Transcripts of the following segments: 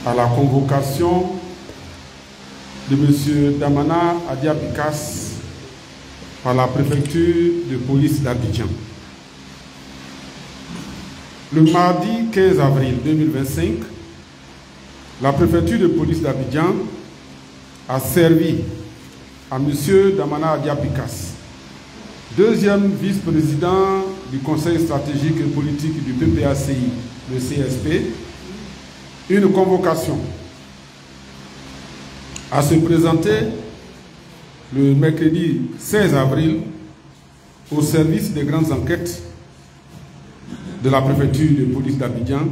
à la convocation de M. Damana Adia-Picas par la préfecture de police d'Abidjan. Le mardi 15 avril 2025, la préfecture de police d'Abidjan a servi à M. Damana Adia-Picas, deuxième vice-président du Conseil stratégique et politique du PPACI, le CSP, une convocation à se présenter le mercredi 16 avril au service des grandes enquêtes de la préfecture de police d'Abidjan,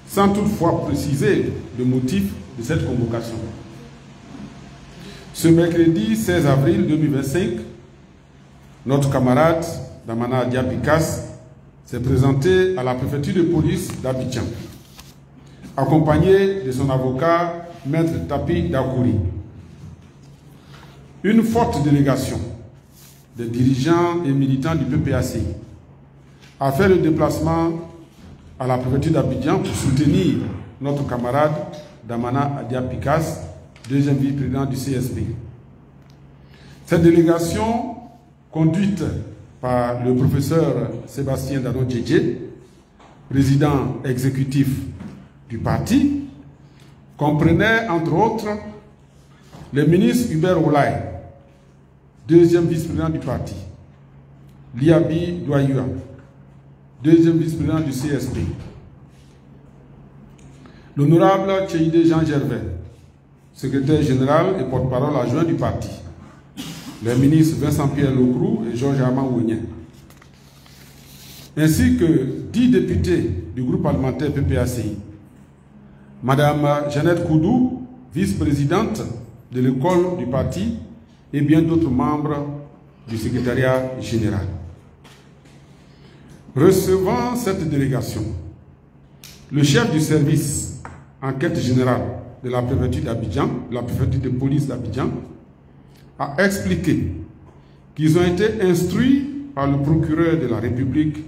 sans toutefois préciser le motif de cette convocation. Ce mercredi 16 avril 2025, notre camarade Damana Adia-Picas s'est présenté à la préfecture de police d'Abidjan, accompagné de son avocat, Maître Tapi Dakouri. Une forte délégation des dirigeants et militants du PPACI a fait le déplacement à la préfecture d'Abidjan pour soutenir notre camarade Damana Adia-Picas, deuxième vice-président du CSP. Cette délégation, conduite par le professeur Sébastien Dano-Djedje, président exécutif du parti, comprenait entre autres le ministre Hubert Oulay, deuxième vice-président du parti, Liabi Douayua, deuxième vice-président du CSP, l'honorable Tcheïde Jean Gervais, secrétaire général et porte-parole adjoint du parti, les ministres Vincent-Pierre Locrou et Georges Armand Ouignan, ainsi que 10 députés du groupe parlementaire PPACI, Madame Jeannette Koudou, vice-présidente de l'école du parti, et bien d'autres membres du secrétariat général. Recevant cette délégation, le chef du service enquête générale de la préfecture d'Abidjan, la préfecture de police d'Abidjan, a expliqué qu'ils ont été instruits par le procureur de la République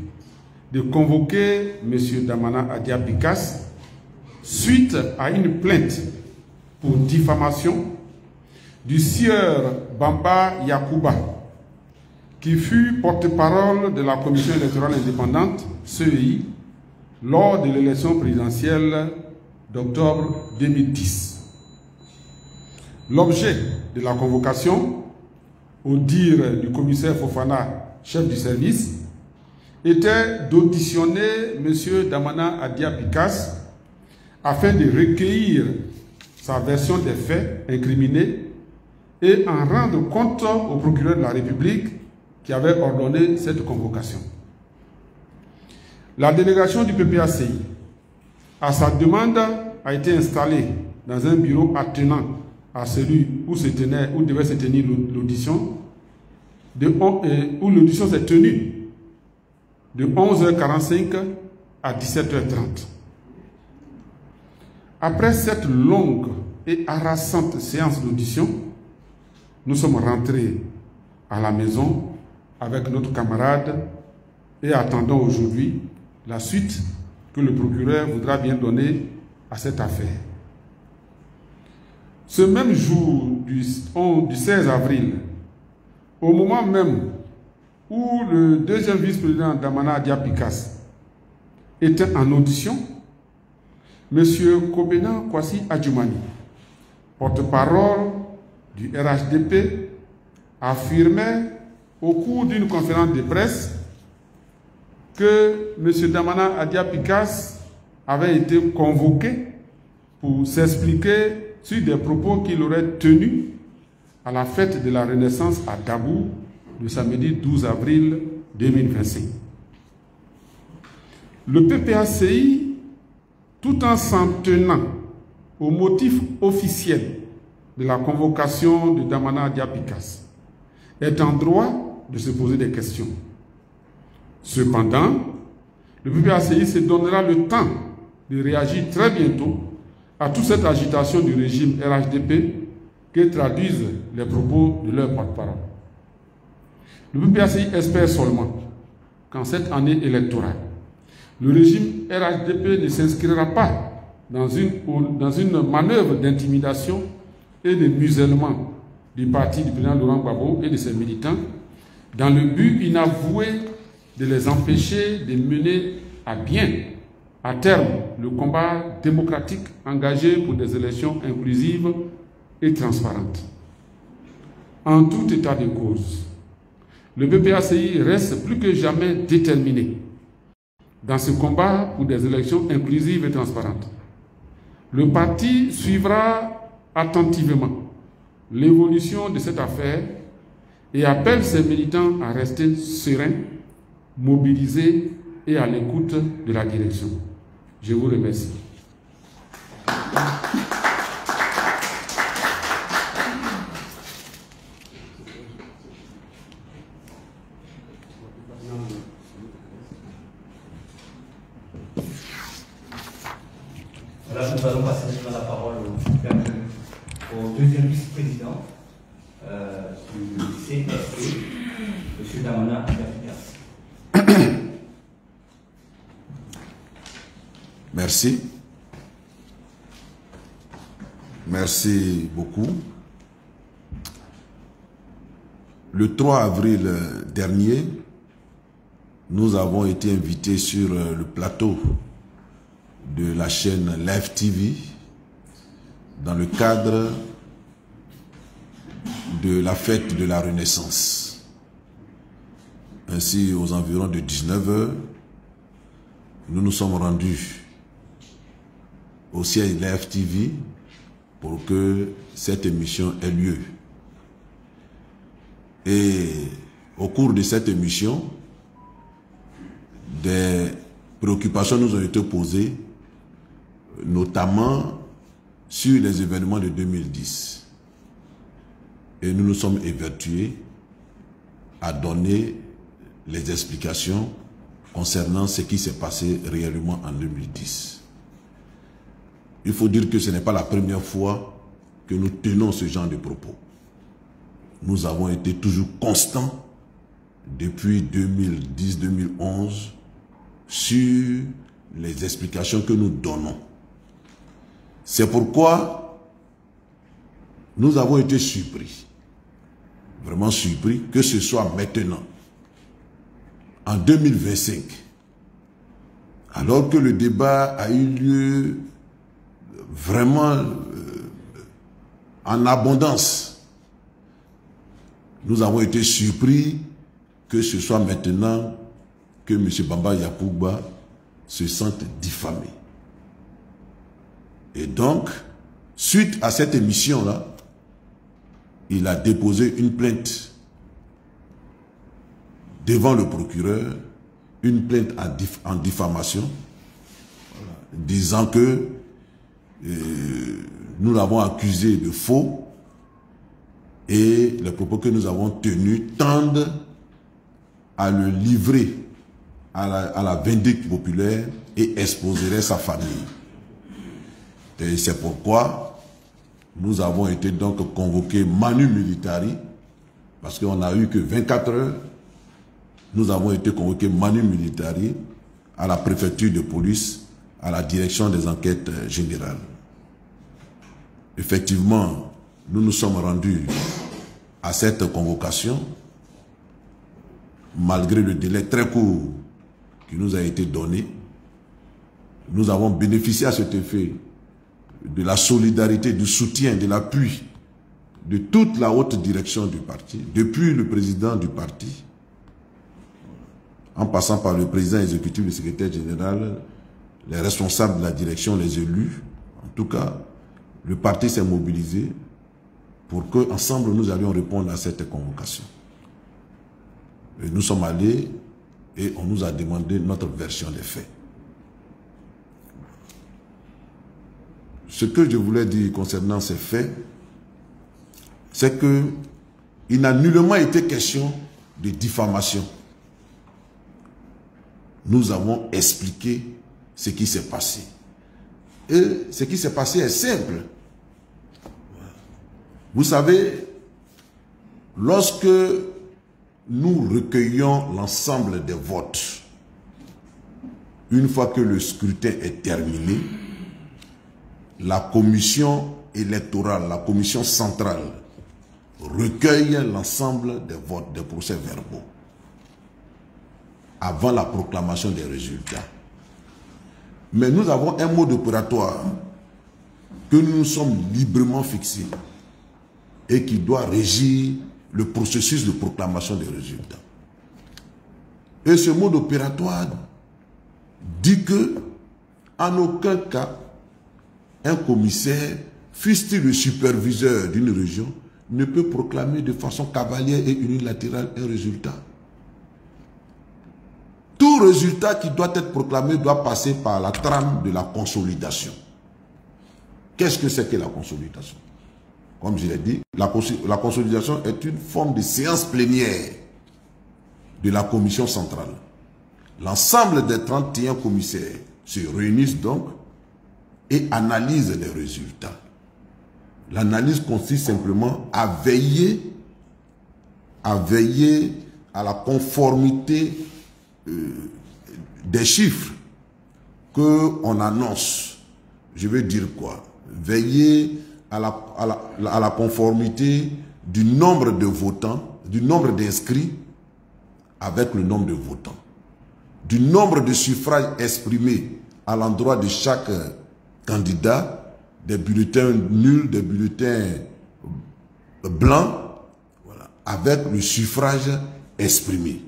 de convoquer M. Damana Adia-Picas suite à une plainte pour diffamation du sieur Bamba Yakuba, qui fut porte-parole de la Commission électorale indépendante, CEI, lors de l'élection présidentielle d'octobre 2010. L'objet de la convocation, au dire du commissaire Fofana, chef du service, était d'auditionner M. Damana Adia-Picas afin de recueillir sa version des faits incriminés et en rendre compte au procureur de la République qui avait ordonné cette convocation. La délégation du PPACI, à sa demande, a été installée dans un bureau attenant à celui où devait se tenir l'audition, où l'audition s'est tenue de 11h45 à 17h30. Après cette longue et harassante séance d'audition, nous sommes rentrés à la maison avec notre camarade et attendons aujourd'hui la suite que le procureur voudra bien donner à cette affaire. Ce même jour du 16 avril, au moment même où le deuxième vice-président Damana Adia-Picas était en audition, M. Kobena Kwasi Adjoumani, porte-parole du RHDP, affirmait au cours d'une conférence de presse que M. Damana Adia-Picas avait été convoqué pour s'expliquer sur des propos qu'il aurait tenus à la fête de la Renaissance à Dabou le samedi 12 avril 2025. Le PPACI, tout en s'en tenant au motif officiel de la convocation de Damana Adia-Picas, est en droit de se poser des questions. Cependant, le PPACI se donnera le temps de réagir très bientôt à toute cette agitation du régime RHDP que traduisent les propos de leur porte-parole. Le PPACI espère seulement qu'en cette année électorale, le régime RHDP ne s'inscrira pas dans une manœuvre d'intimidation et de musellement du parti du président Laurent Gbagbo et de ses militants, dans le but inavoué de les empêcher de mener à bien, à terme, le combat démocratique engagé pour des élections inclusives et transparentes. En tout état de cause, le PPACI reste plus que jamais déterminé dans ce combat pour des élections inclusives et transparentes. Le parti suivra attentivement l'évolution de cette affaire et appelle ses militants à rester sereins, mobilisés et à l'écoute de la direction. Je vous remercie. Voilà, nous allons passer maintenant la parole au deuxième vice-président du CSE, M. Damana Agafikas. Merci. Merci beaucoup. Le 3 avril dernier, nous avons été invités sur le plateau de la chaîne Live TV dans le cadre de la fête de la Renaissance. Ainsi, aux environs de 19 h, nous nous sommes rendus au siège Live TV pour que cette émission ait lieu. Et au cours de cette émission, des préoccupations nous ont été posées, notamment sur les événements de 2010. Et nous nous sommes évertués à donner les explications concernant ce qui s'est passé réellement en 2010. Il faut dire que ce n'est pas la première fois que nous tenons ce genre de propos. Nous avons été toujours constants depuis 2010-2011 sur les explications que nous donnons. C'est pourquoi nous avons été surpris, vraiment surpris, que ce soit maintenant, en 2025, alors que le débat a eu lieu vraiment en abondance. Nous avons été surpris que ce soit maintenant que M. Bamba Yakuba se sente diffamé. Et donc, suite à cette émission-là, il a déposé une plainte devant le procureur, une plainte en diffamation, disant que nous l'avons accusé de faux et les propos que nous avons tenus tendent à le livrer à la vindicte populaire et exposerait sa famille. Et c'est pourquoi nous avons été donc convoqués manu militari, parce qu'on n'a eu que 24 heures, nous avons été convoqués manu militari à la préfecture de police, à la direction des enquêtes générales. Effectivement, nous nous sommes rendus à cette convocation, malgré le délai très court qui nous a été donné. Nous avons bénéficié à cet effet de la solidarité, du soutien, de l'appui de toute la haute direction du parti, depuis le président du parti, en passant par le président exécutif, le secrétaire général, les responsables de la direction, les élus. En tout cas, le parti s'est mobilisé pour qu'ensemble nous allions répondre à cette convocation. Et nous sommes allés et on nous a demandé notre version des faits. Ce que je voulais dire concernant ces faits, c'est qu'il n'a nullement été question de diffamation. Nous avons expliqué ce qui s'est passé. Et ce qui s'est passé est simple. Vous savez, lorsque nous recueillons l'ensemble des votes, une fois que le scrutin est terminé, la commission électorale, la commission centrale, recueille l'ensemble des votes, des procès-verbaux avant la proclamation des résultats. Mais nous avons un mode opératoire que nous nous sommes librement fixés et qui doit régir le processus de proclamation des résultats. Et ce mode opératoire dit que, en aucun cas, un commissaire, fût-il le superviseur d'une région, ne peut proclamer de façon cavalière et unilatérale un résultat. Tout résultat qui doit être proclamé doit passer par la trame de la consolidation. Qu'est-ce que c'est que la consolidation? Comme je l'ai dit, la consolidation est une forme de séance plénière de la commission centrale. L'ensemble des 31 commissaires se réunissent donc et analysent les résultats. L'analyse consiste simplement à veiller à la conformité des chiffres qu'on annonce. Je veux dire quoi? Veiller à la conformité du nombre de votants, du nombre d'inscrits avec le nombre de votants, du nombre de suffrages exprimés à l'endroit de chaque candidat, des bulletins nuls, des bulletins blancs, voilà, avec le suffrage exprimé.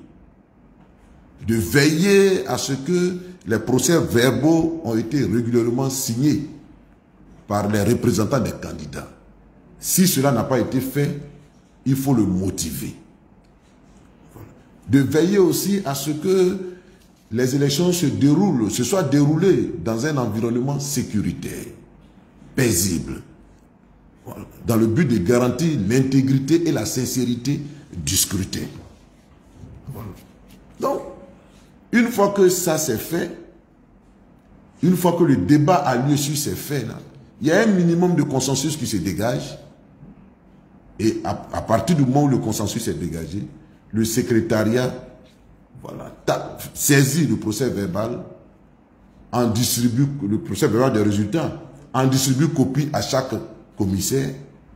De veiller à ce que les procès-verbaux ont été régulièrement signés par les représentants des candidats. Si cela n'a pas été fait, il faut le motiver. Voilà. De veiller aussi à ce que les élections se soient déroulées dans un environnement sécuritaire, paisible, voilà, dans le but de garantir l'intégrité et la sincérité du scrutin. Voilà. Donc, une fois que ça s'est fait, une fois que le débat a lieu sur ces faits-là, il y a un minimum de consensus qui se dégage. Et à partir du moment où le consensus est dégagé, le secrétariat, voilà, saisit le procès verbal, en distribue le procès verbal des résultats, en distribue copie à chaque commissaire,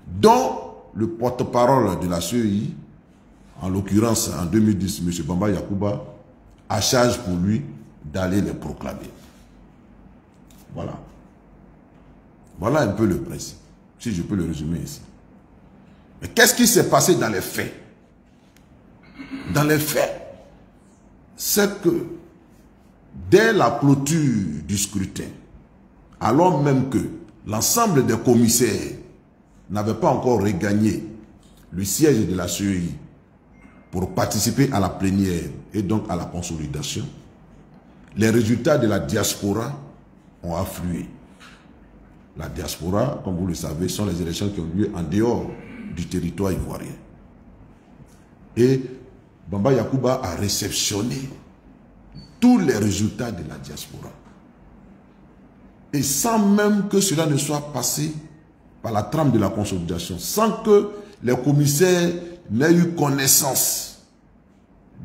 dont le porte-parole de la CEI, en l'occurrence en 2010, M. Bamba Yacouba, a charge pour lui d'aller les proclamer. Voilà. Voilà un peu le principe, si je peux le résumer ici. Mais qu'est-ce qui s'est passé dans les faits? Dans les faits, c'est que dès la clôture du scrutin, alors même que l'ensemble des commissaires n'avaient pas encore regagné le siège de la CEI pour participer à la plénière et donc à la consolidation, les résultats de la diaspora ont afflué. La diaspora, comme vous le savez, sont les élections qui ont lieu en dehors du territoire ivoirien. Et Bamba Yacouba a réceptionné tous les résultats de la diaspora. Et sans même que cela ne soit passé par la trame de la consolidation, sans que les commissaires n'aient eu connaissance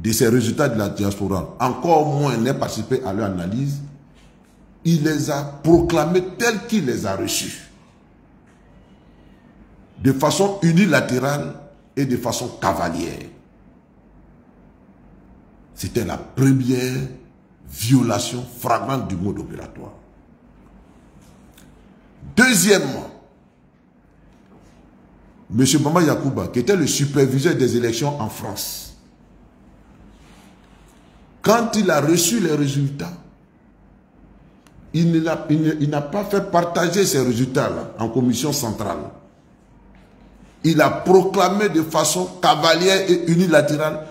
de ces résultats de la diaspora, encore moins n'aient participé à leur analyse, il les a proclamés tels qu'il les a reçus. De façon unilatérale et de façon cavalière. C'était la première violation flagrante du mode opératoire. Deuxièmement, M. Bamba Yacouba, qui était le superviseur des élections en France, quand il a reçu les résultats, il n'a pas fait partager ces résultats-là en commission centrale. Il a proclamé de façon cavalière et unilatérale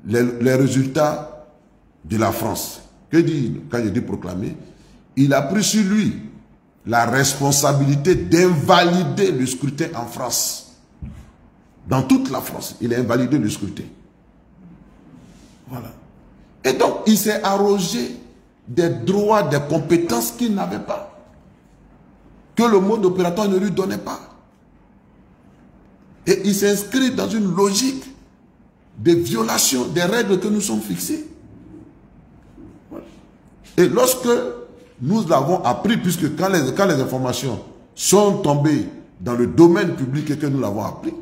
les résultats de la France. Que dit, quand je dis proclamer, il a pris sur lui la responsabilité d'invalider le scrutin en France. Dans toute la France, il a invalidé le scrutin. Voilà. Et donc, il s'est arrogé des droits, des compétences qu'il n'avait pas. Que le mode opératoire ne lui donnait pas. Et il s'inscrit dans une logique de violation des règles que nous sommes fixées. Voilà. Et lorsque nous l'avons appris, puisque quand les informations sont tombés dans le domaine public et que nous l'avons appris,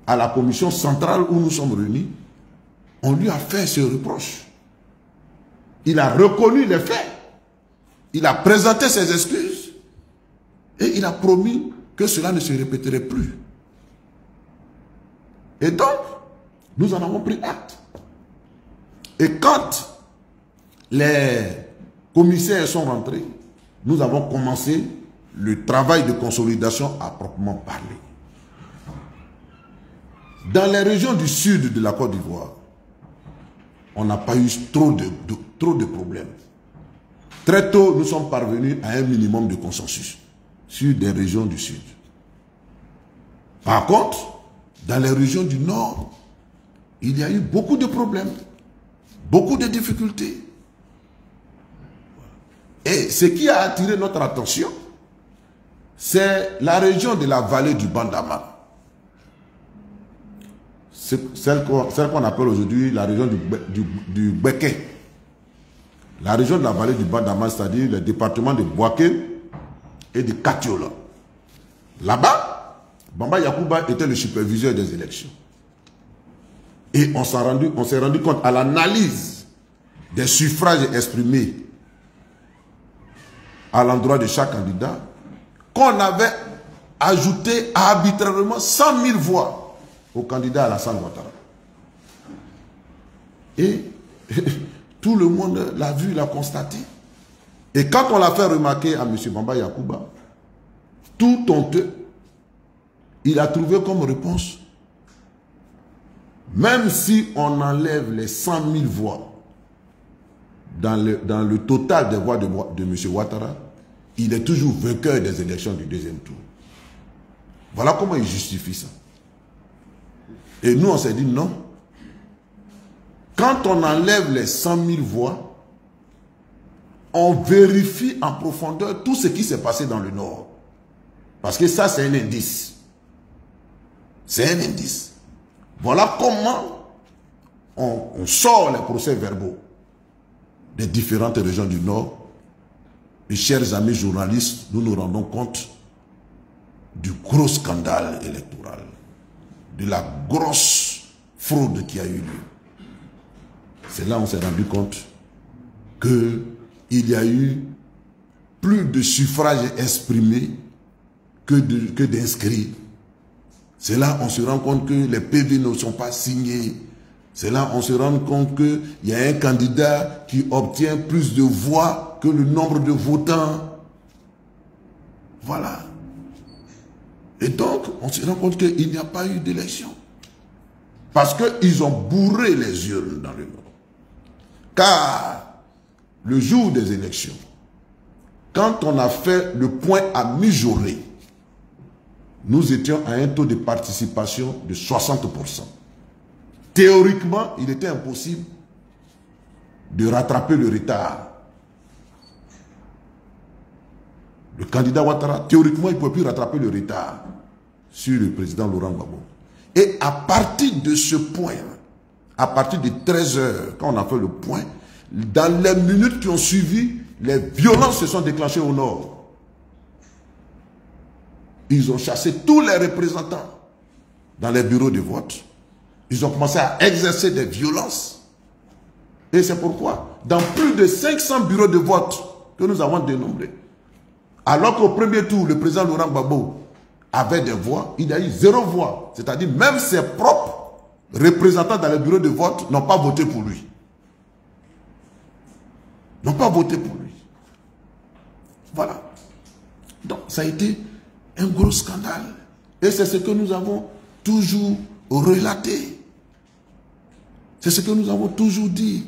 à la commission centrale où nous sommes réunis, on lui a fait ce reproche. Il a reconnu les faits. Il a présenté ses excuses. Et il a promis que cela ne se répéterait plus. Et donc, nous en avons pris acte. Et quand les commissaires sont rentrés, nous avons commencé le travail de consolidation à proprement parler. Dans les régions du sud de la Côte d'Ivoire, on n'a pas eu trop de problèmes. Très tôt, nous sommes parvenus à un minimum de consensus sur des régions du sud. Par contre, dans les régions du nord, il y a eu beaucoup de problèmes, beaucoup de difficultés. Et ce qui a attiré notre attention, c'est la région de la vallée du Bandama. Celle qu'on appelle aujourd'hui la région du Béké. La région de la vallée du Bandama, c'est-à-dire le département de Boaké et de Katiola. Là-bas, Bamba Yacouba était le superviseur des élections. Et on s'est rendu compte à l'analyse des suffrages exprimés à l'endroit de chaque candidat qu'on avait ajouté arbitrairement 100 000 voix au candidat Alassane Ouattara. Et tout le monde l'a vu, l'a constaté. Et quand on l'a fait remarquer à M. Bamba Yacouba, tout honteux, il a trouvé comme réponse, même si on enlève les 100 000 voix dans le total des voix de M. Ouattara, il est toujours vainqueur des élections du deuxième tour. Voilà comment il justifie ça. Et nous, on s'est dit non. Quand on enlève les 100 000 voix, on vérifie en profondeur tout ce qui s'est passé dans le Nord. Parce que ça, c'est un indice. C'est un indice. Voilà comment on sort les procès-verbaux des différentes régions du Nord. Et chers amis journalistes, nous nous rendons compte du gros scandale électoral, de la grosse fraude qui a eu lieu. C'est là qu'on s'est rendu compte qu'il y a eu plus de suffrages exprimés que d'inscrits. C'est là qu'on se rend compte que les PV ne sont pas signés. C'est là qu'on se rend compte qu'il y a un candidat qui obtient plus de voix que le nombre de votants. Voilà. Et donc, on se rend compte qu'il n'y a pas eu d'élection. Parce qu'ils ont bourré les urnes dans le Nord. Car, le jour des élections, quand on a fait le point à mi-journée, nous étions à un taux de participation de 60%. Théoriquement, il était impossible de rattraper le retard. Le candidat Ouattara, théoriquement, il ne pouvait plus rattraper le retard sur le président Laurent Gbagbo. Et à partir de ce point, à partir de 13 h, quand on a fait le point, dans les minutes qui ont suivi, les violences se sont déclenchées au Nord. Ils ont chassé tous les représentants dans les bureaux de vote. Ils ont commencé à exercer des violences. Et c'est pourquoi, dans plus de 500 bureaux de vote que nous avons dénombrés, alors qu'au premier tour, le président Laurent Gbagbo avait des voix, il y a eu 0 voix. C'est-à-dire même ses propres représentants dans les bureaux de vote n'ont pas voté pour lui. N'ont pas voté pour lui. Voilà. Donc ça a été un gros scandale. Et c'est ce que nous avons toujours relaté. C'est ce que nous avons toujours dit.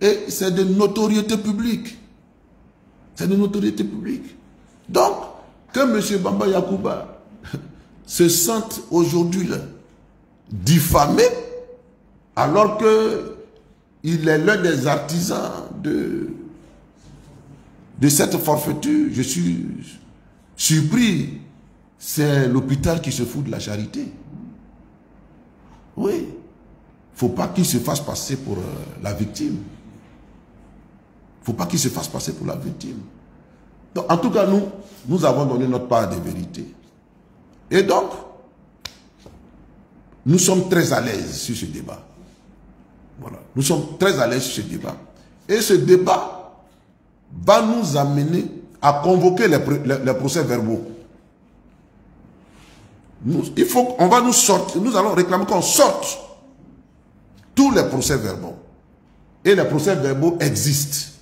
Et c'est de notoriété publique. C'est de notoriété publique. Donc, que M. Bamba Yacouba se sente aujourd'hui diffamé, alors qu'il est l'un des artisans de cette forfaiture, je suis surpris. C'est l'hôpital qui se fout de la charité. Oui. Il ne faut pas qu'il se fasse passer pour la victime. Il ne faut pas qu'il se fasse passer pour la victime. Donc, en tout cas, nous avons donné notre part de vérité. Et donc, nous sommes très à l'aise sur ce débat. Voilà. Nous sommes très à l'aise sur ce débat. Et ce débat va nous amener à convoquer les procès-verbaux. On va nous sortir, nous allons réclamer qu'on sorte tous les procès-verbaux. Et les procès-verbaux existent.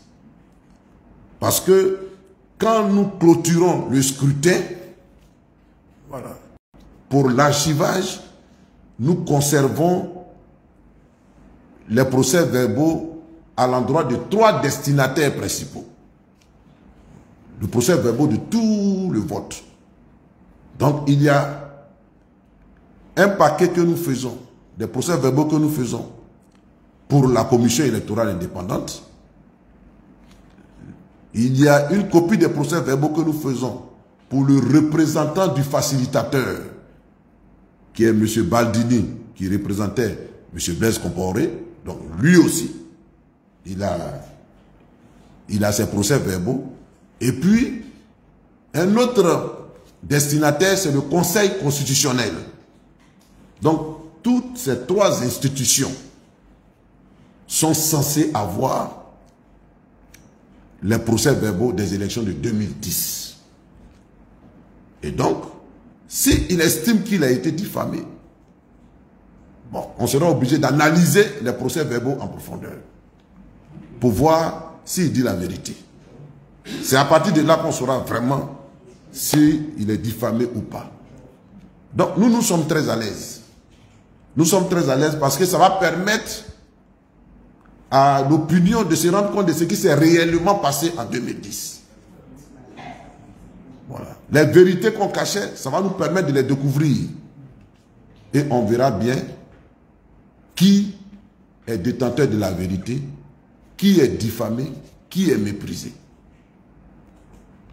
Parce que quand nous clôturons le scrutin, voilà, pour l'archivage, nous conservons les procès-verbaux à l'endroit de 3 destinataires principaux. Le procès-verbaux de tout le vote. Donc il y a un paquet que nous faisons, des procès-verbaux que nous faisons pour la commission électorale indépendante. Il y a une copie des procès-verbaux que nous faisons pour le représentant du facilitateur, qui est M. Baldini, qui représentait M. Blaise Compaoré. Donc lui aussi, il a ses procès-verbaux. Et puis, un autre destinataire, c'est le Conseil constitutionnel. Donc, toutes ces 3 institutions sont censées avoir les procès-verbaux des élections de 2010. Et donc, s'il estime qu'il a été diffamé, bon, on sera obligé d'analyser les procès-verbaux en profondeur pour voir s'il dit la vérité. C'est à partir de là qu'on saura vraiment s'il est diffamé ou pas. Donc, nous sommes très à l'aise. Nous sommes très à l'aise parce que ça va permettre à l'opinion de se rendre compte de ce qui s'est réellement passé en 2010. Voilà. Les vérités qu'on cachait, ça va nous permettre de les découvrir. Et on verra bien qui est détenteur de la vérité, qui est diffamé, qui est méprisé.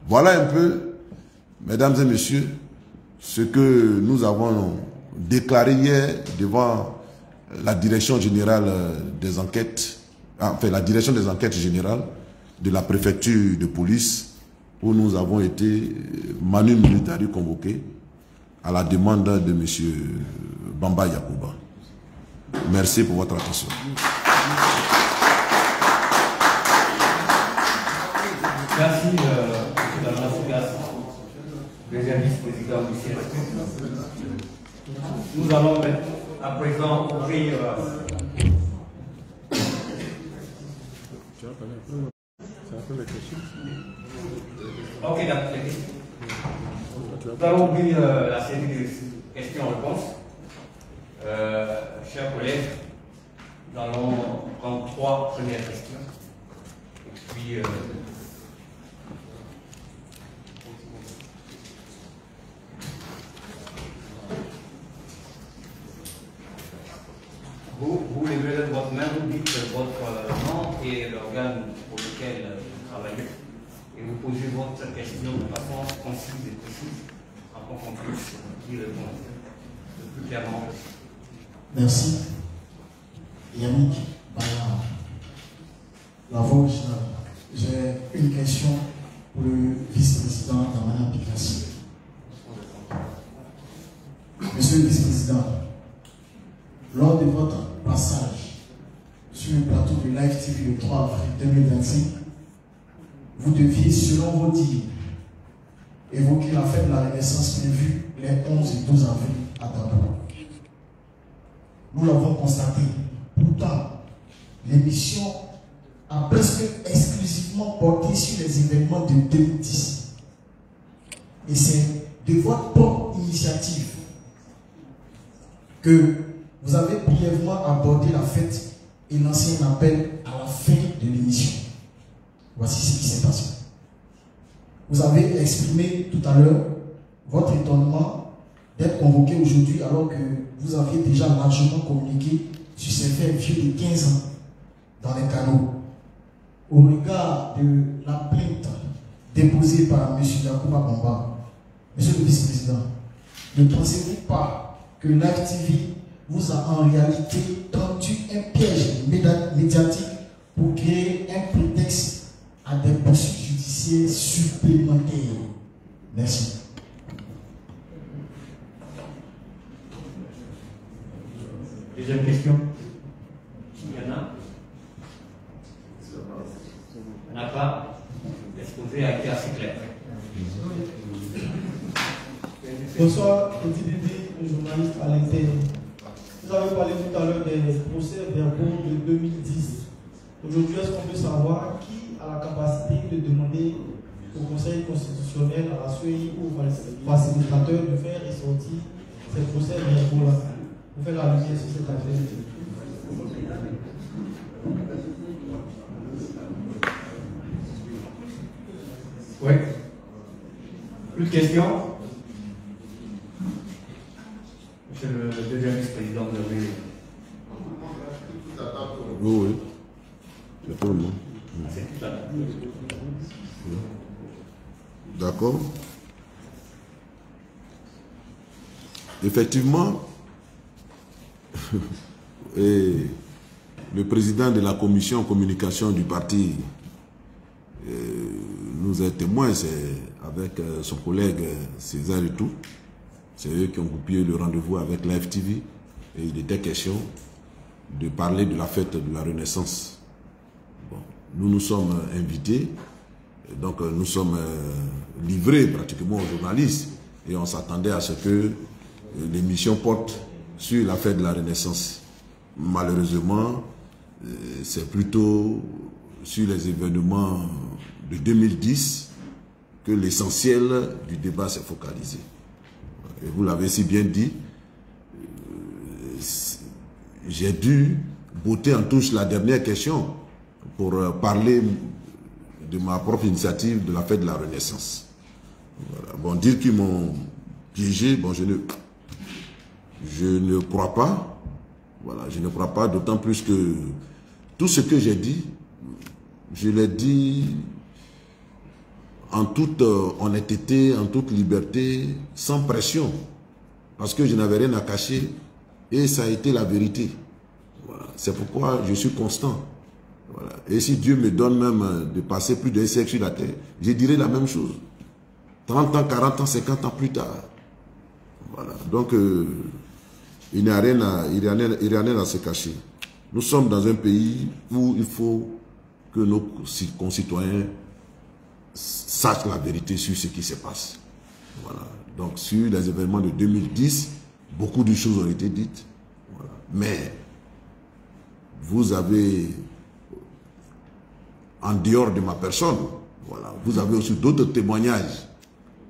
Voilà un peu, mesdames et messieurs, ce que nous avons déclaré hier devant la direction générale des enquêtes, enfin la direction des enquêtes générales de la préfecture de police, où nous avons été manu militari convoqués à la demande de M. Bamba Yacouba. Merci pour votre attention. Merci, M. Damasigas, deuxième vice-président du CSP. Nous allons à présent ouvrir. Ok, d'accord. Nous allons ouvrir la série de questions-réponses. Chers collègues, nous allons prendre 3 premières questions. Et puis, vous levez votre main, vous dites votre nom et l'organe pour lequel vous travaillez. Et vous posez votre question de façon concise et précise, afin qu'on puisse y répondre le plus clairement possible. Merci. Yannick Bayard, la voix originale. J'ai une question pour le vice-président Damana Pikassi. Monsieur le vice-président, lors de votre passage sur le plateau de Live TV le 3 avril 2025, vous deviez, selon vos dires, évoquer la fête de la Renaissance prévue les 11 et 12 avril à Dabo. Nous l'avons constaté. Pourtant, l'émission a presque exclusivement porté sur les événements de 2010. Et c'est de votre propre initiative que vous avez brièvement abordé la fête et lancé un appel à la fin de l'émission. Voici ce qui s'est passé. Vous avez exprimé tout à l'heure votre étonnement d'être convoqué aujourd'hui alors que vous aviez déjà largement communiqué sur ces faits vieux de 15 ans dans les canaux. Au regard de la plainte déposée par M. Yacouba Bamba, Monsieur le vice-président, ne pensez-vous pas que Live TV vous a en réalité tendu un piège médiatique pour créer un prétexte à des poursuites judiciaires judiciaire supplémentaire. Merci. Deuxième question. Il y en a? Il n'y en a pas. L'exposé a été assez clair. Bonsoir, petit bébé, journaliste à l'interne. Vous avez parlé tout à l'heure des procès verbaux de 2010. Aujourd'hui, est-ce qu'on peut savoir qui a la capacité de demander au Conseil constitutionnel, à la CEI ou au facilitateur de faire ressortir ces procès verbaux-là? Vous faites la lumière sur cette affaire. Oui. Plus de questions? Monsieur le deuxième vice-président de la Réunion. Oui, oui. C'est tout le monde. C'est tout à l'heure. D'accord. Effectivement, et le président de la commission communication du parti nous est témoin, c'est avec son collègue César et tout. C'est eux qui ont coupé le rendez-vous avec la FTV et il était question de parler de la fête de la Renaissance. Bon, nous nous sommes invités, donc nous sommes livrés pratiquement aux journalistes et on s'attendait à ce que l'émission porte sur la fête de la Renaissance. Malheureusement, c'est plutôt sur les événements de 2010 que l'essentiel du débat s'est focalisé. Et vous l'avez si bien dit, j'ai dû botter en touche la dernière question pour parler de ma propre initiative de la fête de la Renaissance. Voilà. Bon, dire qu'ils m'ont piégé, bon, je ne crois pas. Voilà, je ne crois pas, d'autant plus que tout ce que j'ai dit, je l'ai dit en toute honnêteté, en toute liberté, sans pression, parce que je n'avais rien à cacher et ça a été la vérité. Voilà. C'est pourquoi je suis constant. Voilà. Et si Dieu me donne même de passer plus d'un siècle sur la terre, je dirai la même chose. 30 ans, 40 ans, 50 ans plus tard. Voilà. Donc, il n'y a rien à se cacher. Nous sommes dans un pays où il faut que nos concitoyens sachent la vérité sur ce qui se passe. Voilà. Donc, sur les événements de 2010, beaucoup de choses ont été dites. Voilà. Mais, vous avez, en dehors de ma personne, voilà, vous avez aussi d'autres témoignages.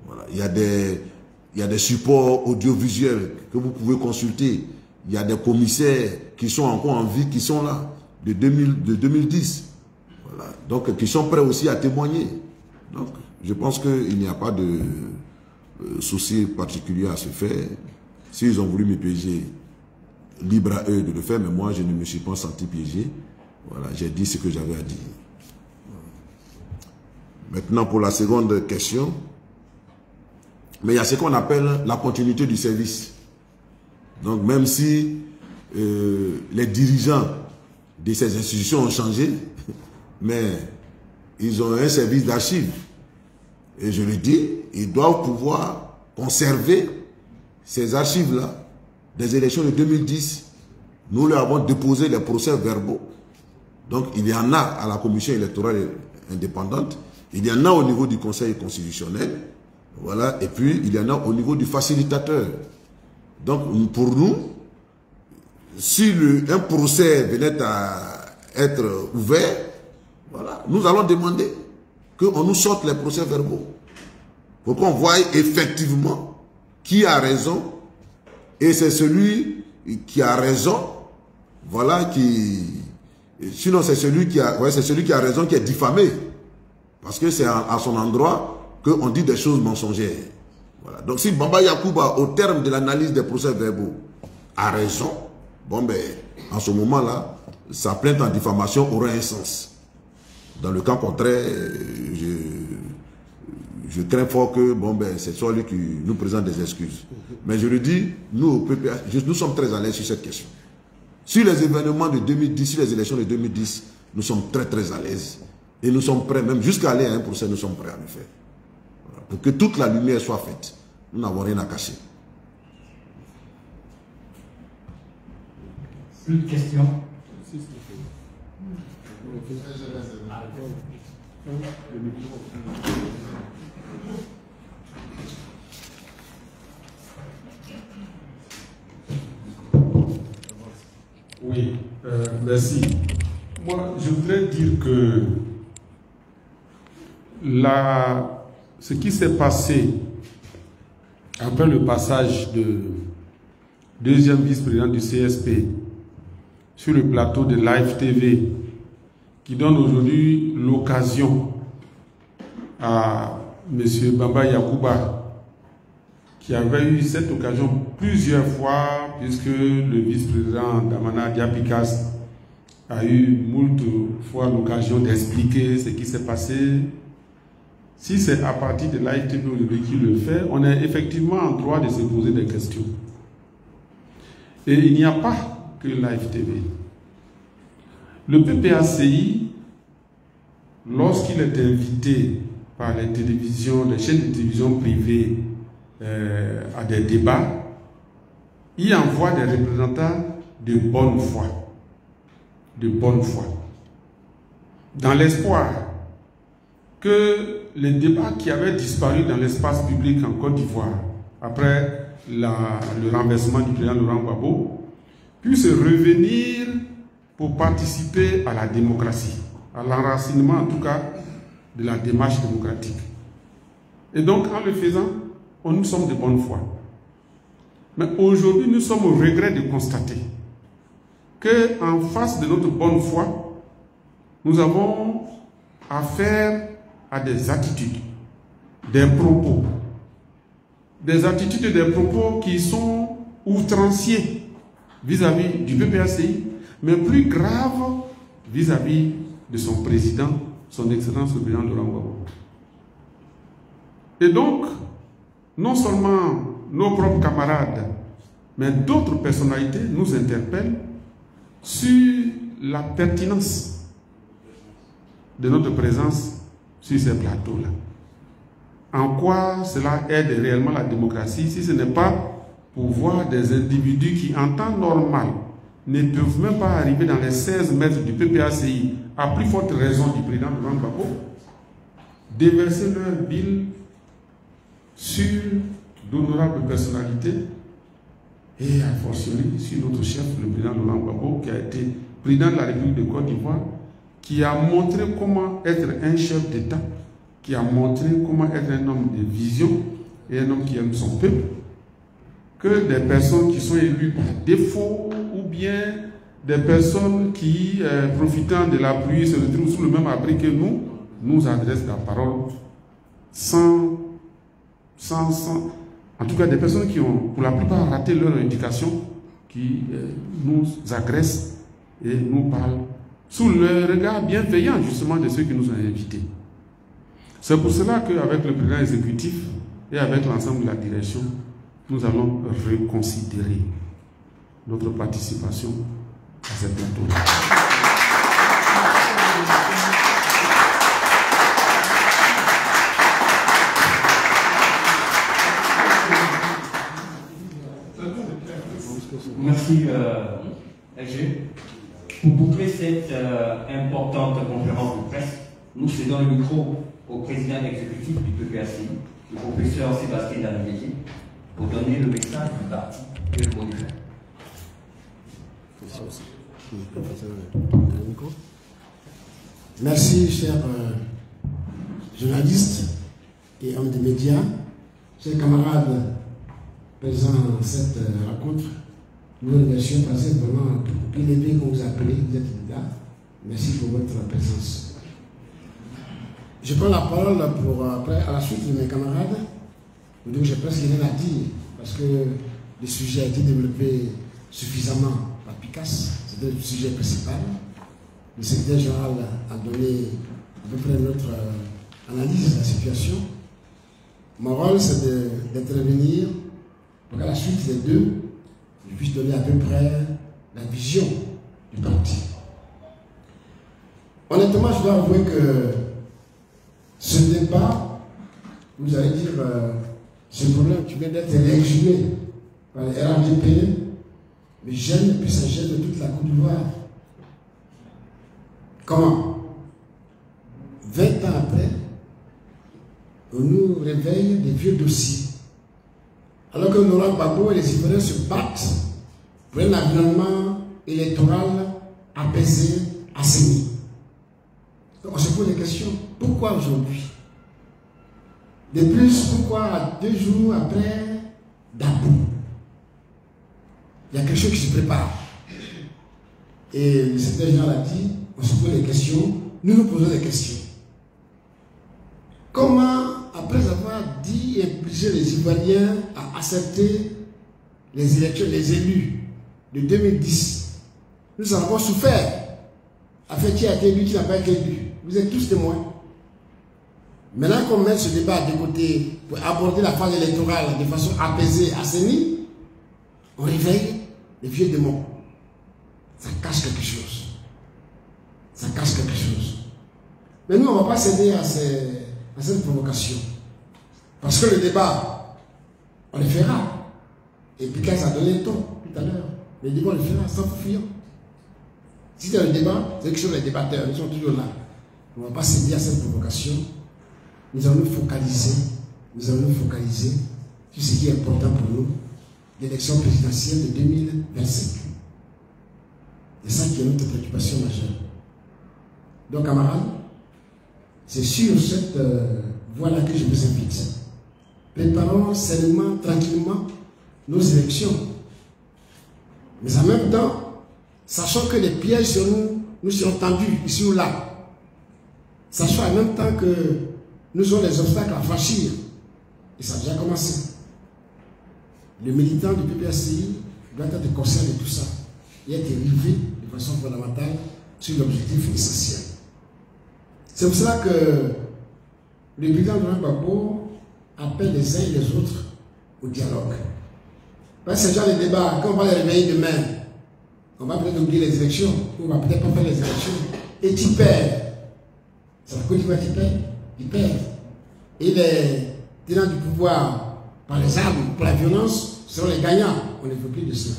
Voilà. Il y a des supports audiovisuels que vous pouvez consulter. Il y a des commissaires qui sont encore en vie, qui sont là, de 2010. Voilà. Donc, qui sont prêts aussi à témoigner. Donc, je pense qu'il n'y a pas de souci particulier à se faire. S'ils ont voulu me piéger, libre à eux de le faire, mais moi, je ne me suis pas senti piégé. Voilà, j'ai dit ce que j'avais à dire. Maintenant, pour la seconde question, mais il y a ce qu'on appelle la continuité du service. Donc, même si les dirigeants de ces institutions ont changé, mais ils ont un service d'archives. Et je le dis, ils doivent pouvoir conserver ces archives-là des élections de 2010. Nous leur avons déposé les procès verbaux. Donc, il y en a à la commission électorale indépendante, il y en a au niveau du Conseil constitutionnel, voilà, et puis il y en a au niveau du facilitateur. Donc, pour nous, si un procès venait à être ouvert, voilà, nous allons demander qu'on nous sorte les procès verbaux pour qu'on voie effectivement qui a raison, et c'est celui qui a raison, voilà, sinon c'est celui qui a raison qui est diffamé, parce que c'est à son endroit qu'on dit des choses mensongères. Voilà. Donc si Bamba Yacouba, au terme de l'analyse des procès verbaux, a raison, bon ben, en ce moment-là, sa plainte en diffamation aura un sens. Dans le cas contraire, je crains fort que bon ben, c'est soit lui qui nous présente des excuses. Mais je le dis, nous au PPA, nous sommes très à l'aise sur cette question. Sur les événements de 2010, sur les élections de 2010, nous sommes très très à l'aise. Et nous sommes prêts, même jusqu'à aller à un procès, nous sommes prêts à le faire. Voilà. Pour que toute la lumière soit faite. Nous n'avons rien à cacher. Plus de questions? Oui, merci. Moi, je voudrais dire que ce qui s'est passé après le passage de deuxième vice-président du CSP sur le plateau de Live TV, qui donne aujourd'hui l'occasion à M. Bamba Yacouba, qui avait eu cette occasion plusieurs fois, puisque le vice-président Damana Diapikas a eu moult fois l'occasion d'expliquer ce qui s'est passé. Si c'est à partir de Live TV aujourd'hui qui le fait, on est effectivement en droit de se poser des questions. Et il n'y a pas que Live TV. Le PPACI, lorsqu'il est invité par les télévisions, les chaînes de télévision privées à des débats, il envoie des représentants de bonne foi. De bonne foi. Dans l'espoir que les débats qui avaient disparu dans l'espace public en Côte d'Ivoire, après le renversement du président Laurent Gbagbo, puissent revenir pour participer à la démocratie, à l'enracinement en tout cas de la démarche démocratique. Et donc en le faisant, nous sommes de bonne foi. Mais aujourd'hui, nous sommes au regret de constater qu'en face de notre bonne foi, nous avons affaire à des attitudes, des propos. Des attitudes et des propos qui sont outranciers vis-à-vis du PPACI, mais plus graves vis-à-vis de son président, son Excellence le président Laurent Gbagbo. Et donc, non seulement nos propres camarades, mais d'autres personnalités nous interpellent sur la pertinence de notre présence sur ces plateaux-là. En quoi cela aide réellement la démocratie si ce n'est pas pour voir des individus qui, en temps normal, ne peuvent même pas arriver dans les 16 mètres du PPACI, à plus forte raison du président Laurent Gbagbo, déverser leur bile sur d'honorables personnalités et a fortiori sur notre chef, le président Laurent Gbagbo, qui a été président de la République de Côte d'Ivoire, qui a montré comment être un chef d'État, qui a montré comment être un homme de vision et un homme qui aime son peuple, que des personnes qui sont élues par défaut ou bien des personnes qui, profitant de la pluie, se retrouvent sous le même abri que nous adressent la parole sans en tout cas des personnes qui ont pour la plupart raté leur éducation, qui nous agressent et nous parlent sous le regard bienveillant justement de ceux qui nous ont invités. C'est pour cela qu'avec le président exécutif et avec l'ensemble de la direction, nous allons reconsidérer notre participation à cette plateau-là. Merci, SG. Pour boucler cette importante conférence de presse, nous cédons le micro au président exécutif du PPACI, le professeur Sébastien Danabéki, pour donner le message du parti et le mot du fait. Merci, chers journalistes et hommes de médias, chers camarades présents à cette rencontre. Nous vous remercions parce que vraiment, pour l'élevé qu'on vous a appelé, vous êtes là. Merci pour votre présence. Je prends la parole pour, après, à la suite de mes camarades. Donc j'ai presque rien à dire parce que le sujet a été développé suffisamment par Picasso. C'était le sujet principal. Le secrétaire général a donné à peu près notre analyse de la situation. Mon rôle, c'est d'intervenir pour qu'à la suite des deux, je puisse donner à peu près la vision du parti. Honnêtement, je dois avouer que ce débat, vous allez dire, ce problème qui vient d'être réexhumé par le RADP, me gêne, puis ça gêne toute la Côte d'Ivoire. Comment? 20 ans après, on nous réveille des vieux dossiers. Alors que Laurent Gbagbo et les Ivoiriens se battent pour un environnement électoral apaisé, assaini. Donc on se pose des questions. Pourquoi aujourd'hui? De plus, pourquoi 2 jours après Dabou? Il y a quelque chose qui se prépare. Et le secrétaire général a dit, on se pose des questions, nous nous posons des questions. Comment, après avoir dit et obligé les Ivoiriens à accepter les élections, les élus de 2010, nous avons souffert à faire qui a été élu, qui n'a pas été élu. Vous êtes tous témoins. Maintenant qu'on met ce débat de côté pour aborder la phase électorale de façon apaisée, assainie, on réveille les vieux démons. Ça cache quelque chose. Ça cache quelque chose. Mais nous, on ne va pas céder à cette provocation. Parce que le débat, on le fera. Et Picasso a donné le ton tout à l'heure. Le débat, on le fera sans fuir. Si c'est un débat, c'est quelque chose les débatteurs, ils sont toujours là. On ne va pas céder à cette provocation. Nous allons nous focaliser. Nous allons nous focaliser sur ce qui est important pour nous, l'élection présidentielle de 2025. C'est ça qui est notre préoccupation majeure. Donc, camarades, c'est sur cette voie-là que je vous invite. Préparons sainement, tranquillement nos élections. Mais en même temps, sachant que les pièges sur nous seront tendus ici ou là. Sachant en même temps que nous avons des obstacles à franchir. Et ça a déjà commencé. Le militant du PPACI doit être conscient de tout ça et être rivé de façon fondamentale sur l'objectif essentiel. C'est pour cela que le président Laurent Gbagbo appelle les uns et les autres au dialogue. Parce que ce genre de débat, quand on va les réveiller demain, on va peut-être oublier les élections, ou on va peut-être pas faire les élections, et tu perds. C'est la Côte d'Ivoire qui perd. Il perd. Et les tenants du pouvoir, par les armes, pour la violence, seront les gagnants. On ne veut plus de cela.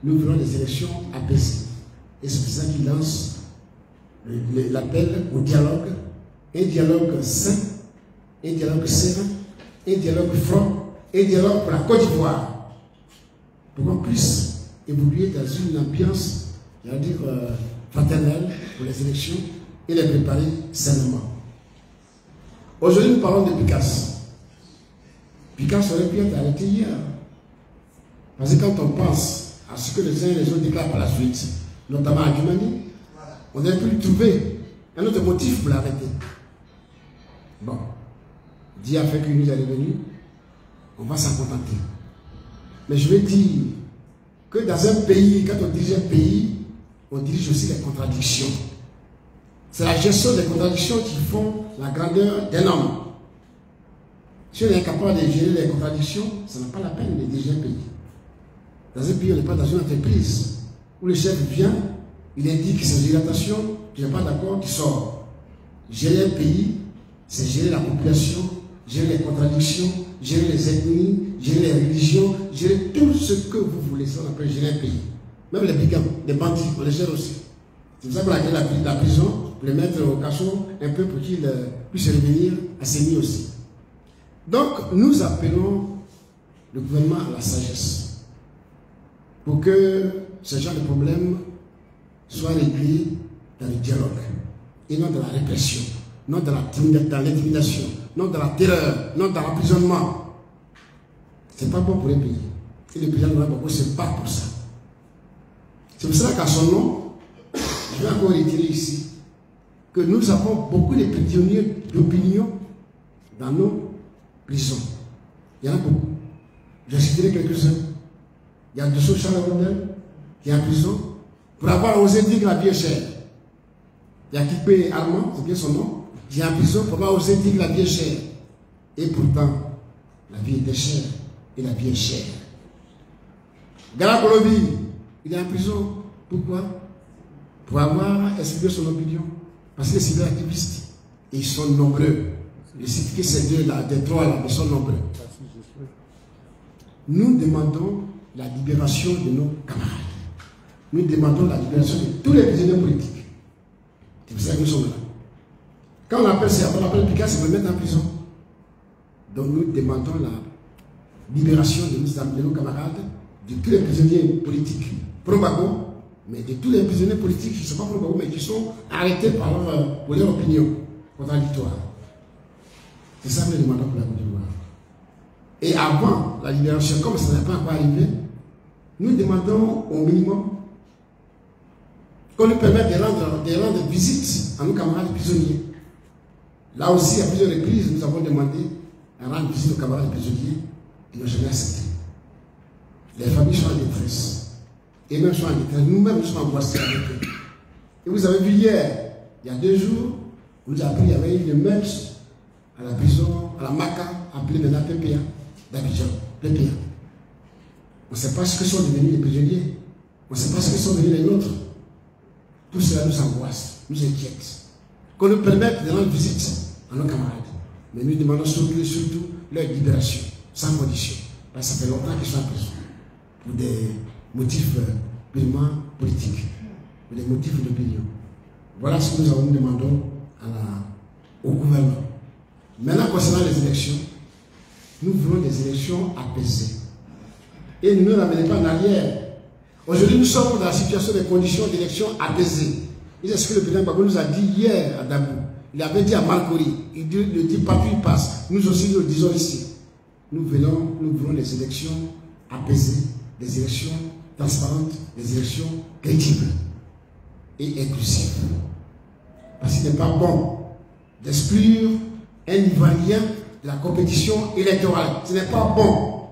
Nous voulons des élections apaisées. Et c'est pour ça qu'il lance l'appel au dialogue, un dialogue sain, un dialogue serein, un dialogue franc, un dialogue pour la Côte d'Ivoire, pour qu'on puisse évoluer dans une ambiance, j'allais dire, fraternelle pour les élections et les préparer sainement. Aujourd'hui, nous parlons de Picasso. Picasso aurait pu être arrêté hier. Parce que quand on pense à ce que les uns et les autres déclarent par la suite, notamment à Dumani, on aurait pu trouver un autre motif pour l'arrêter. Bon, Dieu a fait que nous est revenu, on va s'en contenter. Mais je veux dire que dans un pays, quand on dirige un pays, on dirige aussi les contradictions. C'est la gestion des contradictions qui font la grandeur d'un homme. Si on est incapable de gérer les contradictions, ça n'a pas la peine de diriger un pays. Dans un pays, on n'est pas dans une entreprise où le chef vient, il indique ses irritations, qui n'est pas d'accord, qui sort. Gérer un pays, c'est gérer la population, gérer les contradictions, gérer les ethnies, gérer les religions, gérer tout ce que vous voulez. Ça, on appelle gérer un pays. Même les brigands, les bandits, on les gère aussi. C'est pour ça qu'on a créé la prison, pour les mettre au cachot un peu pour qu'ils puissent revenir à ses nids aussi. Donc, nous appelons le gouvernement à la sagesse pour que ce genre de problème soit réglé dans le dialogue et non dans la répression, non dans l'intimidation, non dans la terreur, non dans l'emprisonnement. Ce n'est pas bon pour les pays. Et le président de la République se bat pour ça. C'est pour cela qu'à son nom, je vais encore retirer ici que nous avons beaucoup de prisonniers d'opinion dans nos prisons. Il y en a beaucoup. Je citerai quelques-uns. Il y a Dessau Charles Rodel qui est en prison pour avoir osé dire que la vie est chère. Il y a Kipé Allemand, c'est bien son nom, qui est en prison pour avoir osé dire que la vie est chère. Et pourtant, la vie était chère et la vie est chère. Gala Kolobi, il est en prison. Pourquoi? pour avoir exprimé son opinion. Parce que les cyberactivistes, ils sont nombreux. Je cite que ces deux-là, des trois-là, ils sont nombreux. Nous demandons la libération de nos camarades. Nous demandons la libération de tous les prisonniers politiques. C'est pour ça que nous sommes là. Quand on appelle ça, on appelle Picasso, c'est pour mettre en prison. Donc nous demandons la libération de nos camarades, de tous les prisonniers politiques pro-Gbagbo, mais de tous les prisonniers politiques qui ne sont pas pro-Gbagbo, mais qui sont arrêtés pour leur opinion contradictoire. C'est ça que nous demandons pour la Côte d'Ivoire. Et avant la libération, comme ça n'est pas encore arrivé, nous demandons au minimum qu'on nous permette de rendre visite à nos camarades prisonniers. Là aussi, à plusieurs reprises, nous avons demandé à rendre visite aux camarades prisonniers. Ils n'ont jamais accepté. Les familles sont en détresse. Et même sont en détresse. Nous-mêmes, nous sommes angoissés avec eux. Et vous avez vu hier, il y a 2 jours, on nous a appris qu'il y avait eu une meute à la prison, à la Maca, appelée maintenant PPA, d'Abidjan. PPA. On ne sait pas ce que sont devenus les prisonniers. On ne sait pas ce que sont devenus les nôtres. Tout cela nous angoisse, nous inquiète. Qu'on nous permette de rendre visite à nos camarades. Mais nous demandons surtout leur libération, sans condition. Parce que ça fait longtemps qu'ils sont en prison. Pour des motifs purement politiques. Pour des motifs d'opinion. Voilà ce que nous demandons au gouvernement. Maintenant, concernant les élections, nous voulons des élections apaisées. Et ne nous ramenez pas en arrière. Aujourd'hui, nous sommes dans la situation des conditions d'élection apaisées. C'est ce que le président Gbagbo nous a dit hier à Dabou. Il avait dit à Malkori, il dit partout il passe. Nous aussi, nous le disons ici. Nous voulons des élections apaisées, des élections transparentes, des élections crédibles et inclusives. Parce qu'il n'est pas bon d'exclure un Ivoirien de la compétition électorale. Ce n'est pas bon.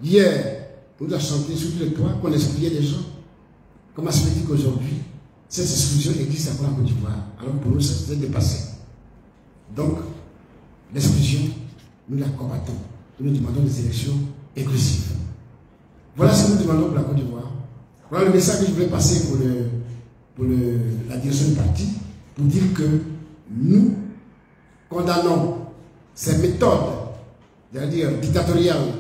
Hier, on nous a chanté sur tous les toits qu'on excluait des gens. Comment se fait-il qu'aujourd'hui, cette exclusion existe encore en Côte d'Ivoire, alors que pour nous, ça s'est dépassé. Donc, l'exclusion, nous la combattons. Nous demandons des élections inclusives. Voilà ce que nous demandons pour la Côte d'Ivoire. Voilà le message que je voulais passer pour la direction du parti, pour dire que nous condamnons ces méthodes, c'est-à-dire dictatoriales,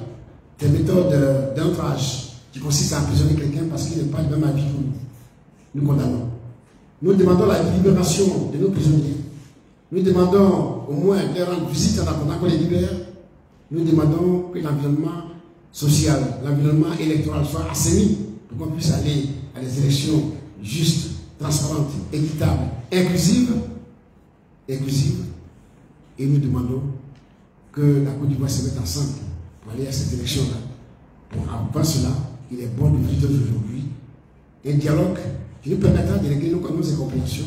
des méthodes d'un autre âge qui consistent à emprisonner quelqu'un parce qu'il n'est pas du même avis que nous. Nous condamnons. Nous demandons la libération de nos prisonniers. Nous demandons au moins de rendre visite en attendant qu'on les libère. Nous demandons que l'environnement social, l'environnement électoral soit assaini pour qu'on puisse aller à des élections justes, transparentes, équitables, inclusives. Et nous demandons que la Côte d'Ivoire se mette ensemble pour aller à cette élection-là. Bon, avant cela, il est bon de vivre aujourd'hui un dialogue qui nous permettra de régler nos incompréhensions,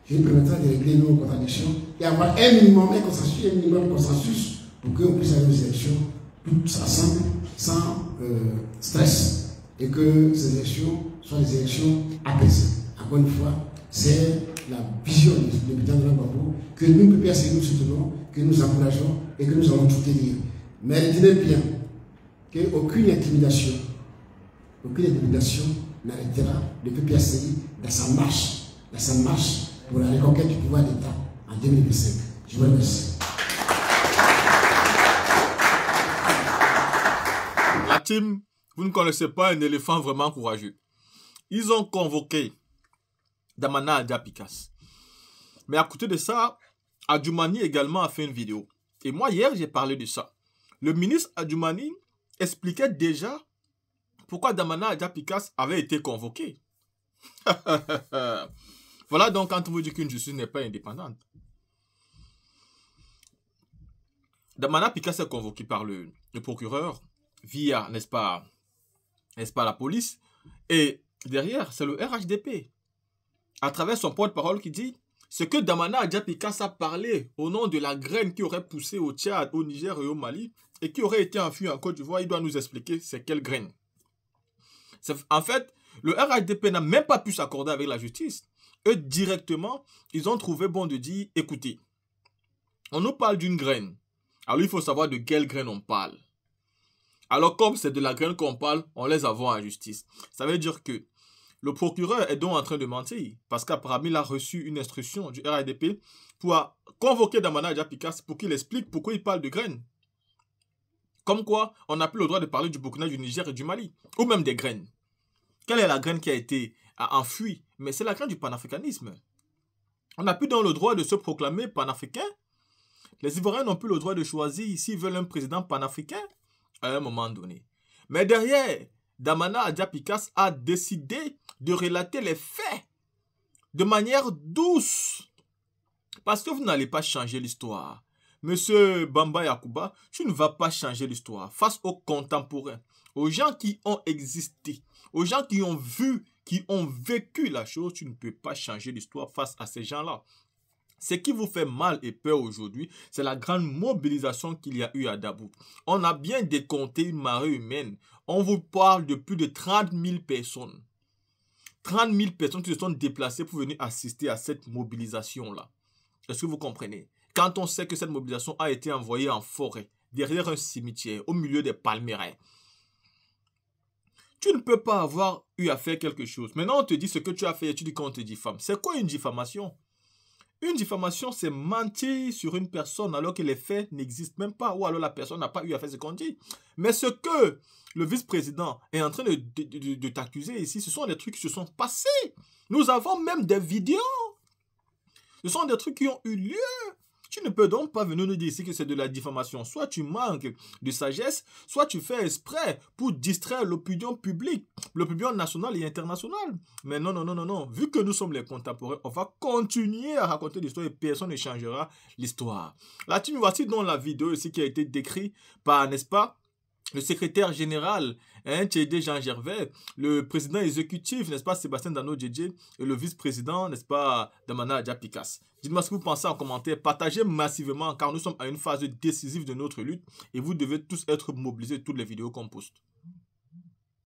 qui nous permettra de régler nos contradictions et avoir un minimum de consensus pour qu'on puisse aller aux élections tous ensemble, sans stress, et que ces élections soient des élections apaisées. Encore une fois, c'est la vision du président de Gbagbo que nous, PPAC, nous soutenons, que nous encourageons et que nous allons soutenir. Mais retenez bien qu'aucune intimidation n'arrêtera le PPACI dans sa marche pour la reconquête du pouvoir d'État en 2025. Je vous remercie. La team, vous ne connaissez pas un éléphant vraiment courageux. Ils ont convoqué Damana Adjapikas. Mais à côté de ça, Adjoumani également a fait une vidéo. Et moi, hier, j'ai parlé de ça. Le ministre Adjoumani expliquait déjà pourquoi Damana Adjapikas avait été convoqué. Voilà donc quand on vous dit qu'une justice n'est pas indépendante. Damana Adjapikas est convoqué par le procureur via, n'est-ce pas, la police. Et derrière, c'est le RHDP. À travers son porte-parole qui dit ce que Damana Adjapikas a parlé au nom de la graine qui aurait poussé au Tchad, au Niger et au Mali et qui aurait été enfouie en Côte d'Ivoire, il doit nous expliquer c'est quelle graine. En fait, le RHDP n'a même pas pu s'accorder avec la justice. Eux, directement, ils ont trouvé bon de dire, écoutez, on nous parle d'une graine. Alors, il faut savoir de quelle graine on parle. Alors, comme c'est de la graine qu'on parle, on les envoie en justice. Ça veut dire que Le procureur est donc en train de mentir parce qu'apparemment il a reçu une instruction du RHDP pour convoquer Damana Adja Picasse pour qu'il explique pourquoi il parle de graines. Comme quoi, on n'a plus le droit de parler du Burkina, du Niger et du Mali, ou même des graines. Quelle est la graine qui a été enfuie? Mais c'est la graine du panafricanisme. On n'a plus donc le droit de se proclamer panafricain. Les Ivoiriens n'ont plus le droit de choisir s'ils veulent un président panafricain à un moment donné. Mais derrière, Damana Adja Picasse a décidé de relater les faits de manière douce. Parce que vous n'allez pas changer l'histoire. Monsieur Bamba Yakuba, tu ne vas pas changer l'histoire face aux contemporains, aux gens qui ont existé, aux gens qui ont vu, qui ont vécu la chose. Tu ne peux pas changer l'histoire face à ces gens-là. Ce qui vous fait mal et peur aujourd'hui, c'est la grande mobilisation qu'il y a eu à Dabou. On a bien décompté une marée humaine. On vous parle de plus de 30 000 personnes. 30 000 personnes qui se sont déplacées pour venir assister à cette mobilisation-là. Est-ce que vous comprenez? Quand on sait que cette mobilisation a été envoyée en forêt, derrière un cimetière, au milieu des palmeraie, tu ne peux pas avoir eu à faire quelque chose. Maintenant, on te dit ce que tu as fait et tu dis qu'on te diffame. C'est quoi une diffamation? Une diffamation, c'est mentir sur une personne alors que les faits n'existent même pas, ou alors la personne n'a pas eu à faire ce qu'on dit. Mais ce que le vice-président est en train de t'accuser ici, ce sont des trucs qui se sont passés. Nous avons même des vidéos. Ce sont des trucs qui ont eu lieu. Tu ne peux donc pas venir nous dire ici que c'est de la diffamation. Soit tu manques de sagesse, soit tu fais exprès pour distraire l'opinion publique, l'opinion nationale et internationale. Mais non, non, non, non, non. Vu que nous sommes les contemporains, on va continuer à raconter l'histoire et personne ne changera l'histoire. Là, tu me voici dans la vidéo ici qui a été décrite par, n'est-ce pas, le secrétaire général, Tchédé Jean Gervais, le président exécutif, n'est-ce pas, Sébastien Dano Djedje, et le vice-président, n'est-ce pas, Damana Adja Picasse. Dites-moi ce que vous pensez en commentaire, partagez massivement, car nous sommes à une phase décisive de notre lutte, et vous devez tous être mobilisés toutes les vidéos qu'on poste.